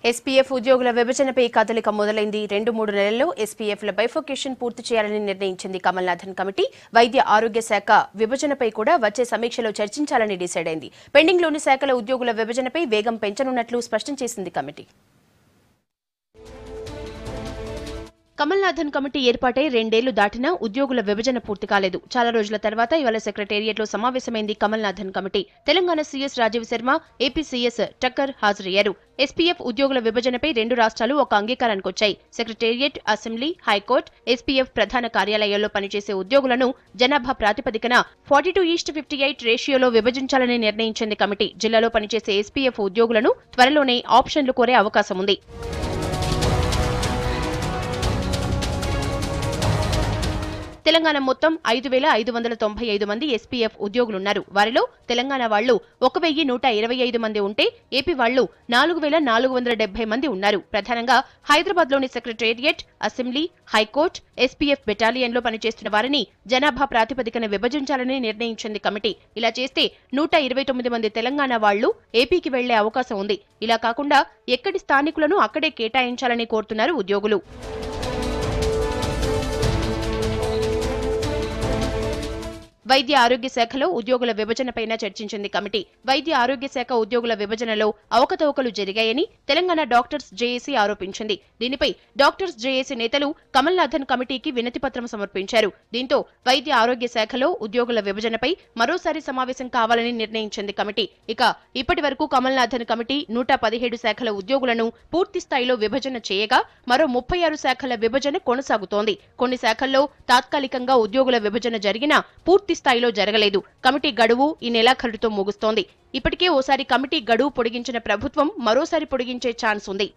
SPF ఉద్యోగుల విభజనపై కదలిక మొదలైంది. 2-3 నెలల్లో ఎస్పీఎఫ్ల బైఫర్కేషన్ పూర్తి చేయాలని నిర్ణయించింది కమల్నాథన్ కమిటీ. వైద్య ఆరోగ్య శాఖ విభజనపై కూడా వచ్చే సమీక్షలో చర్చించాలని డిసైడ్ అయింది. పెండింగ్లోని శాఖల ఉద్యోగుల విభజనపై వేగం పెంచనున్నట్లు స్పష్టం చేసింది కమిటీ. కమల్నాథన్ కమిటీ ఏర్పాటై 2 ఏళ్లు దాటినా ఉద్యోగుల విభజన పూర్తి కాలేదు. చాలా రోజుల తర్వాత ఇవాళ సెక్రటేరియట్లో సమావేశమైంది Kamalanathan committee. Telangana CS Rajiv Sharma, AP CS Tucker హాజరయ్యారు. ఎస్పీఎఫ్ ఉద్యోగుల విభజనపై 2 రాష్ట్రాలు ఒక అంగీకారానికొచ్చాయి. సెక్రటేరియట్, అసెంబ్లీ, హైకోర్టు, ఎస్పీఎఫ్ ప్రధాన కార్యాలయాల్లో పనిచేసే ఉద్యోగులను జనాభా ప్రాతిపదికన 42:58 రేషియోలో విభజించాలని నిర్ణయించింది కమిటీ. జిల్లాలో పనిచేసే ఎస్పీఎఫ్ ఉద్యోగులను త్వరలోనే ఆప్షన్లు కోరే అవకాశం ఉంది. తెలంగాణ మొత్తం 5,595 మంది ఎస్పీఎఫ్ ఉద్యోగులున్నారు. వారిలో తెలంగాణ వాళ్లు 1,125 మంది ఉంటే ఏపీ వాళ్లు 4,470 మంది ఉన్నారు. ప్రధానంగా హైదరాబాద్లోని సెక్రటేరియట్, అసెంబ్లీ, హైకోర్టు, ఎస్పీఎఫ్ బెటాలియన్లో పనిచేస్తున్న వారిని జనాభా ప్రాతిపదికన విభజించాలని నిర్ణయించింది కమిటీ. ఇలా చేస్తే 129 మంది తెలంగాణ వాళ్లు ఏపీకి వెళ్లే అవకాశం ఉంది. ఇలా కాకుండా ఎక్కడి స్థానికులను అక్కడే కేటాయించాలని కోరుతున్నారు ఉద్యోగులు. వైద్య ఆరోగ్య శాఖలో ఉద్యోగుల విభజనపైన చర్చించింది కమిటీ. వైద్య ఆరోగ్య శాఖ ఉద్యోగుల విభజనలో అవకతవకలు జరిగాయని తెలంగాణ డాక్టర్స్ జేఏసీ ఆరోపించింది. దీనిపై డాక్టర్స్ జేఏసీ నేతలు కమల్నాథన్ కమిటీకి వినతిపత్రం సమర్పించారు. దీంతో వైద్య ఆరోగ్య శాఖలో ఉద్యోగుల విభజనపై మరోసారి సమావేశం కావాలని నిర్ణయించింది కమిటీ. ఇక ఇప్పటి వరకు కమల్నాథన్ కమిటీ 117 శాఖల ఉద్యోగులను పూర్తి స్థాయిలో విభజన చేయగా మరో 36 శాఖల విభజన కొనసాగుతోంది. కొన్ని శాఖల్లో తాత్కాలికంగా ఉద్యోగుల విభజన జరిగినా పూర్తి స్థాయిలో జరగలేదు. కమిటీ గడువు ఈ నెలాఖరుతో ముగుస్తోంది. ఇప్పటికే ఓసారి కమిటీ గడువు పొడిగించిన ప్రభుత్వం మరోసారి పొడిగించే ఛాన్స్ ఉంది.